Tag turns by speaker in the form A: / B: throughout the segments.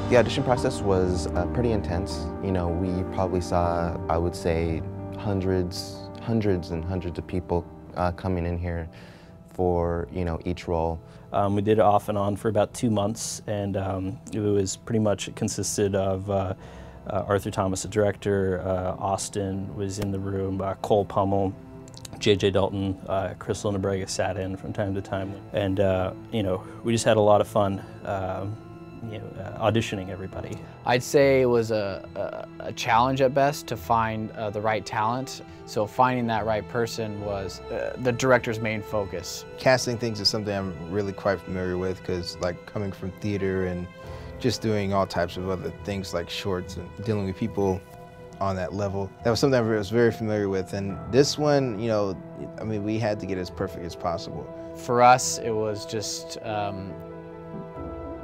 A: The audition process was pretty intense. You know, we probably saw, I would say, hundreds and hundreds of people coming in here for, you know, each role.
B: We did it off and on for about 2 months, and it was pretty much, it consisted of Arthur Thomas, the director, Austin was in the room, Cole Pummel, J.J. Dalton, Chris Linabrega sat in from time to time, and you know, we just had a lot of fun auditioning everybody.
C: I'd say it was a challenge at best to find the right talent. So finding that right person was the director's main focus.
D: Casting things is something I'm really quite familiar with because, like, coming from theater and just doing all types of other things like shorts and dealing with people on that level, that was something I was very familiar with. And this one, you know, I mean, we had to get as perfect as possible.
C: For us, it was just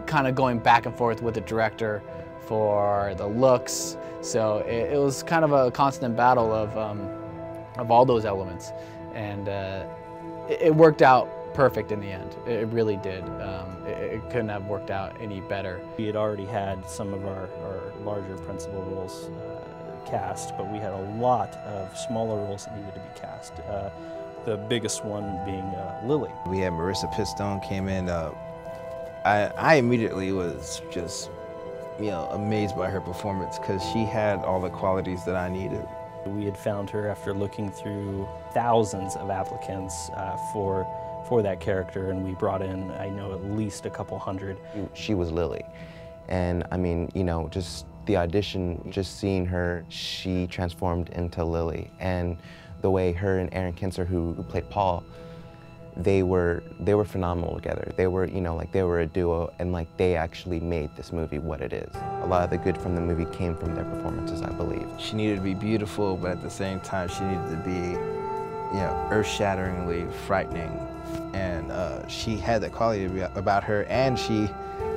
C: kind of going back and forth with the director for the looks. So it was kind of a constant battle of all those elements, and it worked out perfect in the end. It really did. It couldn't have worked out any better.
B: We had already had some of our larger principal roles cast, but we had a lot of smaller roles that needed to be cast. The biggest one being Lily.
D: We had Marissa Pistone came in. I immediately was just, you know, amazed by her performance because she had all the qualities that I needed.
B: We had found her after looking through thousands of applicants for that character, and we brought in, I know, at least a couple hundred.
A: She was Lily, and I mean, you know, just the audition, just seeing her, she transformed into Lily, and the way her and Aaron Kinser, who played Paul, they were phenomenal together. They were, you know, like, they were a duo, and like, they actually made this movie what it is. A lot of the good from the movie came from their performances, I believe.
D: She needed to be beautiful, but at the same time, she needed to be, you know, earth-shatteringly frightening. And she had that quality about her, and she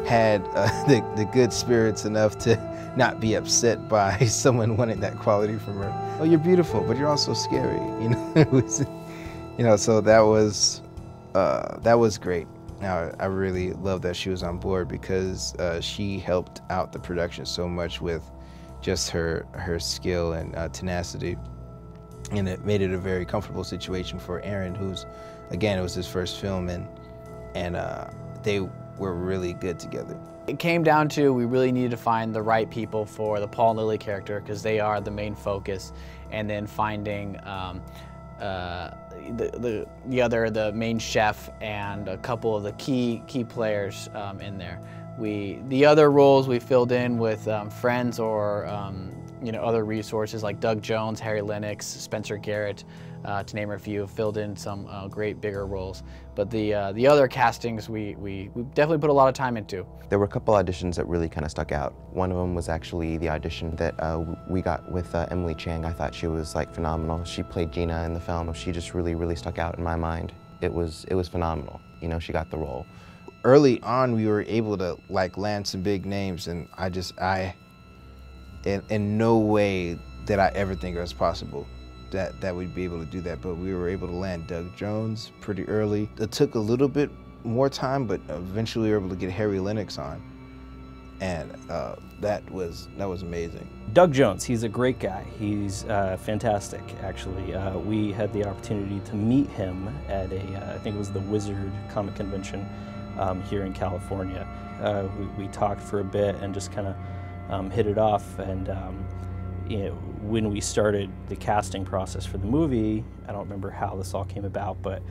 D: had the good spirits enough to not be upset by someone wanting that quality from her. Oh, you're beautiful, but you're also scary, you know? You know, so that was great. Now, I really love that she was on board because she helped out the production so much with just her skill and tenacity. And it made it a very comfortable situation for Aaron, who's, again, it was his first film, and they were really good together.
C: It came down to we really needed to find the right people for the Paul and Lily character because they are the main focus, and then finding the main chef and a couple of the key players in there. The other roles we filled in with friends or you know, other resources like Doug Jones, Harry Lennox, Spencer Garrett, to name a few, filled in some great bigger roles. But the other castings we definitely put a lot of time into.
A: There were a couple auditions that really kind of stuck out. One of them was actually the audition that we got with Emily Chang. I thought she was, like, phenomenal. She played Gina in the film. She just really stuck out in my mind. It was phenomenal. You know, she got the role.
D: Early on, we were able to, like, land some big names, and in no way did I ever think it was possible that we'd be able to do that, but we were able to land Doug Jones pretty early. It took a little bit more time, but eventually we were able to get Harry Lennox on, and that was amazing.
B: Doug Jones, he's a great guy. He's fantastic, actually. We had the opportunity to meet him at I think it was the Wizard Comic Convention here in California. We talked for a bit and just kind of hit it off, and you know, when we started the casting process for the movie, I don't remember how this all came about, but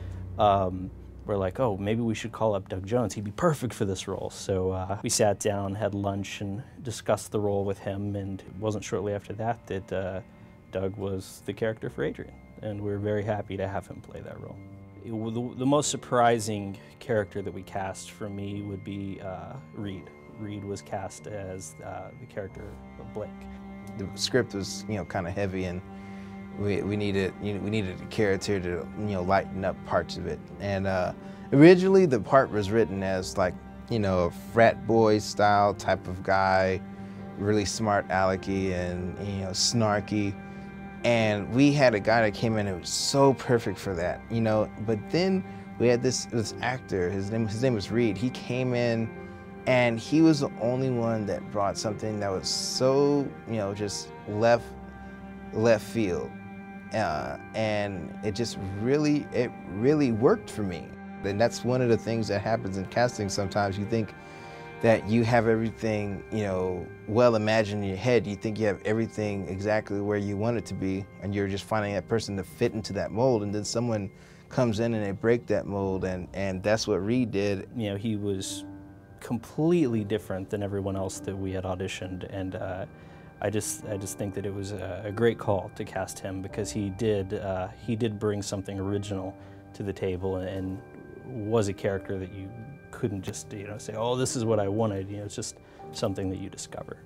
B: we're like, oh, maybe we should call up Doug Jones. He'd be perfect for this role. So we sat down, had lunch, and discussed the role with him, and it wasn't shortly after that that Doug was the character for Adrian, and we're very happy to have him play that role. The most surprising character that we cast for me would be Reed. Reed was cast as the character of Blake.
D: The script was, you know, kind of heavy, and we needed a character to, you know, lighten up parts of it. And originally the part was written as, like, you know, a frat boy style type of guy, really smart alecky and, you know, snarky. And we had a guy that came in and was so perfect for that, you know. But then we had this actor. His name was Reed. He came in And he was the only one that brought something that was so, just left field. And it really worked for me. And that's one of the things that happens in casting sometimes. You think that you have everything, well imagined in your head. You think you have everything exactly where you want it to be, and you're just finding that person to fit into that mold, and then someone comes in and they break that mold, and that's what Reed did.
B: He was completely different than everyone else that we had auditioned, and I just think that it was a great call to cast him, because he did bring something original to the table, and was a character that you couldn't just say, oh, this is what I wanted. It's just something that you discover.